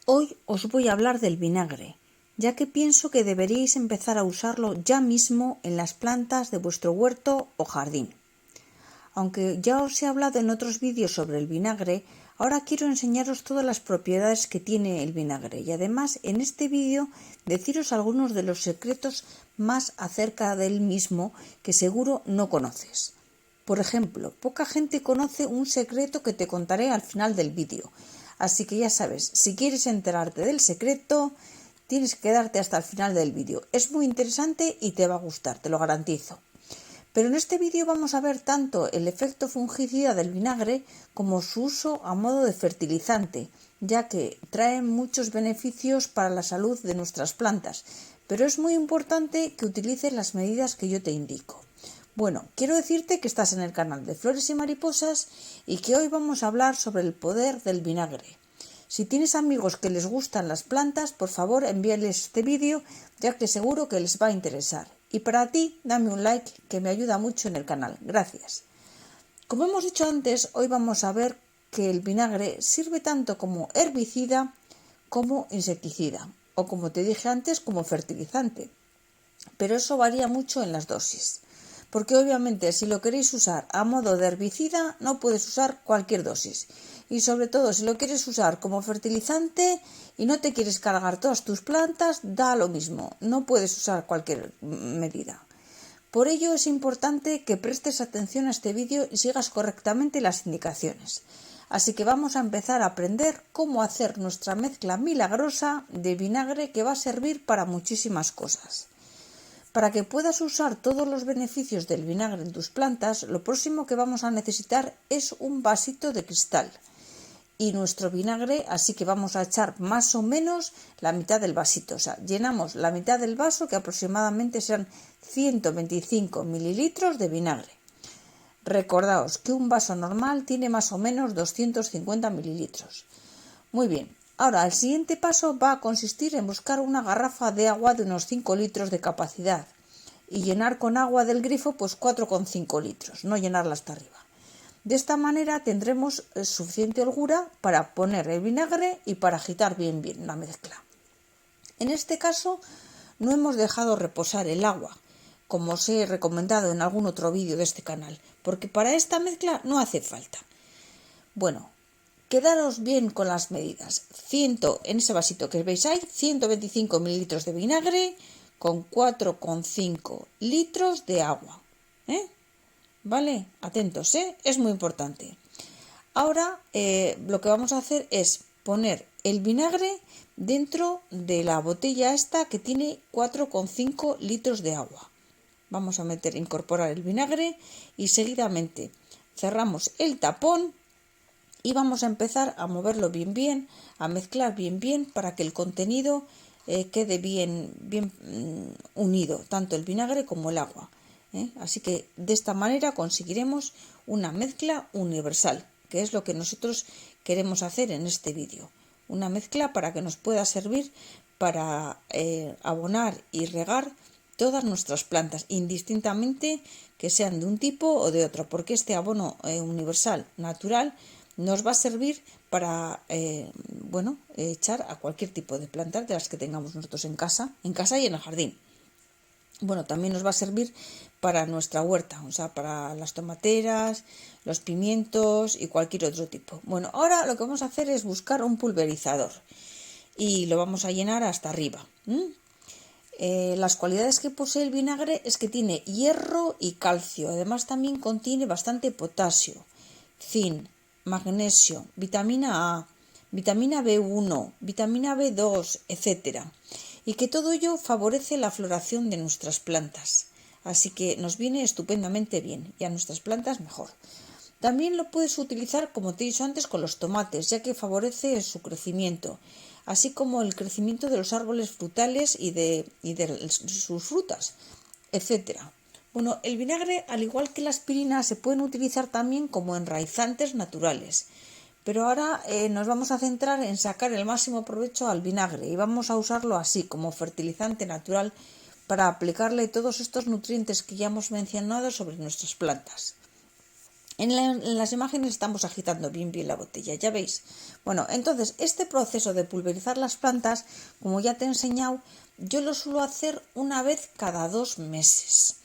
Hoy os voy a hablar del vinagre, ya que pienso que deberíais empezar a usarlo ya mismo en las plantas de vuestro huerto o jardín. Aunque ya os he hablado en otros vídeos sobre el vinagre, ahora quiero enseñaros todas las propiedades que tiene el vinagre y además en este vídeo deciros algunos de los secretos más acerca del mismo que seguro no conoces. Por ejemplo, poca gente conoce un secreto que te contaré al final del vídeo. Así que ya sabes, si quieres enterarte del secreto, tienes que quedarte hasta el final del vídeo. Es muy interesante y te va a gustar, te lo garantizo. Pero en este vídeo vamos a ver tanto el efecto fungicida del vinagre como su uso a modo de fertilizante, ya que trae muchos beneficios para la salud de nuestras plantas. Pero es muy importante que utilices las medidas que yo te indico. Bueno, quiero decirte que estás en el canal de Flores y Mariposas y que hoy vamos a hablar sobre el poder del vinagre. Si tienes amigos que les gustan las plantas, por favor envíales este vídeo, ya que seguro que les va a interesar. Y para ti, dame un like que me ayuda mucho en el canal. Gracias. Como hemos dicho antes, hoy vamos a ver que el vinagre sirve tanto como herbicida como insecticida, o como te dije antes, como fertilizante. Pero eso varía mucho en las dosis. Porque obviamente si lo queréis usar a modo de herbicida no puedes usar cualquier dosis. Y sobre todo si lo quieres usar como fertilizante y no te quieres cargar todas tus plantas, da lo mismo. No puedes usar cualquier medida. Por ello es importante que prestes atención a este vídeo y sigas correctamente las indicaciones. Así que vamos a empezar a aprender cómo hacer nuestra mezcla milagrosa de vinagre que va a servir para muchísimas cosas. Para que puedas usar todos los beneficios del vinagre en tus plantas, lo próximo que vamos a necesitar es un vasito de cristal y nuestro vinagre, así que vamos a echar más o menos la mitad del vasito, o sea, llenamos la mitad del vaso, que aproximadamente serán 125 mililitros de vinagre. Recordaos que un vaso normal tiene más o menos 250 mililitros. Muy bien. Ahora, el siguiente paso va a consistir en buscar una garrafa de agua de unos 5 litros de capacidad y llenar con agua del grifo pues 4,5 litros, no llenarla hasta arriba. De esta manera tendremos suficiente holgura para poner el vinagre y para agitar bien la mezcla. En este caso no hemos dejado reposar el agua, como os he recomendado en algún otro vídeo de este canal, porque para esta mezcla no hace falta. Bueno, quedaros bien con las medidas. En ese vasito que veis ahí, 125 mililitros de vinagre con 4,5 litros de agua. ¿Vale? Atentos, es muy importante. Ahora lo que vamos a hacer es poner el vinagre dentro de la botella esta que tiene 4,5 litros de agua. Vamos a incorporar el vinagre y seguidamente cerramos el tapón y vamos a empezar a moverlo bien, a mezclar bien para que el contenido quede bien unido, tanto el vinagre como el agua. Así que de esta manera conseguiremos una mezcla universal, que es lo que nosotros queremos hacer en este vídeo. Una mezcla para que nos pueda servir para abonar y regar todas nuestras plantas, indistintamente que sean de un tipo o de otro, porque este abono universal natural nos va a servir para echar a cualquier tipo de plantas de las que tengamos nosotros en casa y en el jardín. Bueno, también nos va a servir para nuestra huerta, o sea, para las tomateras, los pimientos y cualquier otro tipo. Bueno, ahora lo que vamos a hacer es buscar un pulverizador y lo vamos a llenar hasta arriba. Las cualidades que posee el vinagre es que tiene hierro y calcio. Además también contiene bastante potasio, zinc, magnesio, vitamina A, vitamina B1, vitamina B2, etc. Y que todo ello favorece la floración de nuestras plantas. Así que nos viene estupendamente bien y a nuestras plantas mejor. También lo puedes utilizar, como te he dicho antes, con los tomates, ya que favorece su crecimiento, así como el crecimiento de los árboles frutales y de sus frutas, etc. Bueno, el vinagre, al igual que la aspirina, se pueden utilizar también como enraizantes naturales. Pero ahora nos vamos a centrar en sacar el máximo provecho al vinagre y vamos a usarlo así, como fertilizante natural, para aplicarle todos estos nutrientes que ya hemos mencionado sobre nuestras plantas. En las imágenes estamos agitando bien la botella, ya veis. Bueno, entonces este proceso de pulverizar las plantas, como ya te he enseñado, yo lo suelo hacer una vez cada 2 meses.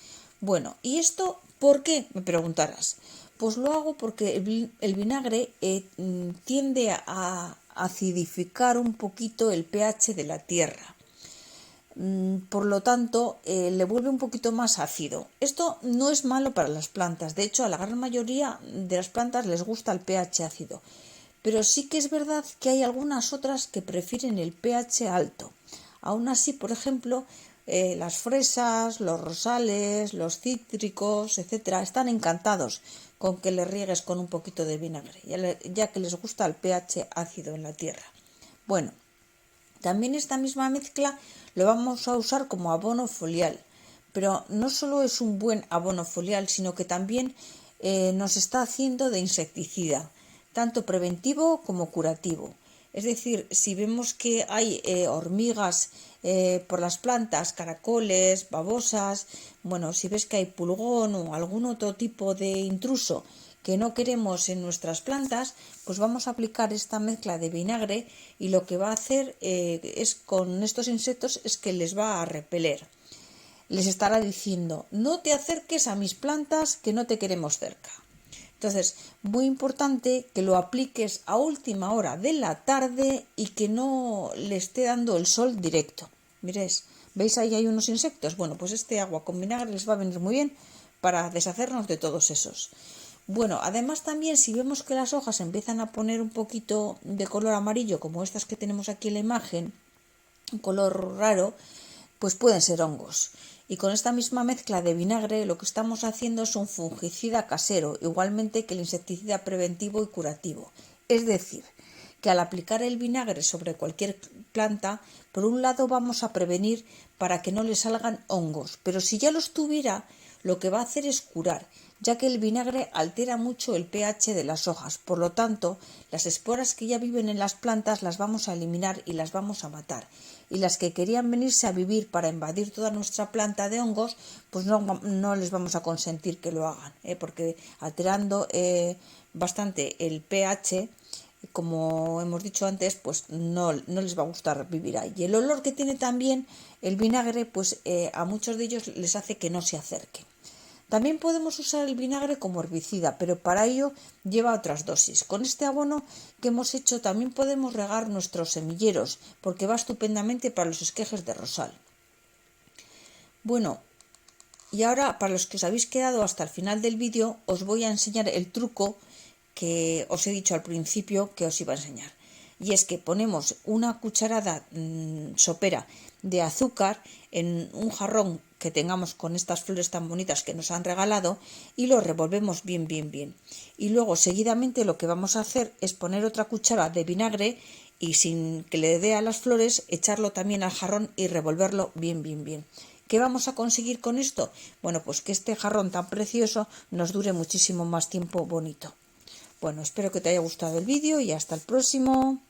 Bueno, ¿y esto por qué? Me preguntarás. Pues lo hago porque el vinagre tiende a acidificar un poquito el pH de la tierra. Por lo tanto, le vuelve un poquito más ácido. Esto no es malo para las plantas. De hecho, a la gran mayoría de las plantas les gusta el pH ácido. Pero sí que es verdad que hay algunas otras que prefieren el pH alto. Aún así, por ejemplo, las fresas, los rosales, los cítricos, etcétera, están encantados con que les riegues con un poquito de vinagre, ya que les gusta el pH ácido en la tierra. Bueno, también esta misma mezcla lo vamos a usar como abono foliar, pero no solo es un buen abono foliar, sino que también nos está haciendo de insecticida, tanto preventivo como curativo. Es decir, si vemos que hay hormigas por las plantas, caracoles, babosas, bueno, si ves que hay pulgón o algún otro tipo de intruso que no queremos en nuestras plantas, pues vamos a aplicar esta mezcla de vinagre y lo que va a hacer es con estos insectos es que les va a repeler. Les estará diciendo, no te acerques a mis plantas que no te queremos cerca. Entonces, muy importante que lo apliques a última hora de la tarde y que no le esté dando el sol directo. Miréis, ¿veis ahí hay unos insectos? Bueno, pues este agua con vinagre les va a venir muy bien para deshacernos de todos esos. Bueno, además también si vemos que las hojas empiezan a poner un poquito de color amarillo, como estas que tenemos aquí en la imagen, un color raro, pues pueden ser hongos. Y con esta misma mezcla de vinagre lo que estamos haciendo es un fungicida casero, igualmente que el insecticida preventivo y curativo. Es decir, que al aplicar el vinagre sobre cualquier planta, por un lado vamos a prevenir para que no le salgan hongos, pero si ya los tuviera, lo que va a hacer es curar, ya que el vinagre altera mucho el pH de las hojas. Por lo tanto, las esporas que ya viven en las plantas las vamos a eliminar y las vamos a matar. Y las que querían venirse a vivir para invadir toda nuestra planta de hongos, pues no les vamos a consentir que lo hagan, porque alterando bastante el pH, como hemos dicho antes, pues no les va a gustar vivir ahí. Y el olor que tiene también el vinagre, pues a muchos de ellos les hace que no se acerquen. También podemos usar el vinagre como herbicida, pero para ello lleva otras dosis. Con este abono que hemos hecho también podemos regar nuestros semilleros, porque va estupendamente para los esquejes de rosal. Bueno, y ahora para los que os habéis quedado hasta el final del vídeo, os voy a enseñar el truco que os he dicho al principio que os iba a enseñar. Y es que ponemos una cucharada sopera de azúcar en un jarrón que tengamos con estas flores tan bonitas que nos han regalado y lo revolvemos bien. Y luego seguidamente lo que vamos a hacer es poner otra cuchara de vinagre y sin que le dé a las flores echarlo también al jarrón y revolverlo bien. ¿Qué vamos a conseguir con esto? Bueno, pues que este jarrón tan precioso nos dure muchísimo más tiempo bonito. Bueno, espero que te haya gustado el vídeo y hasta el próximo.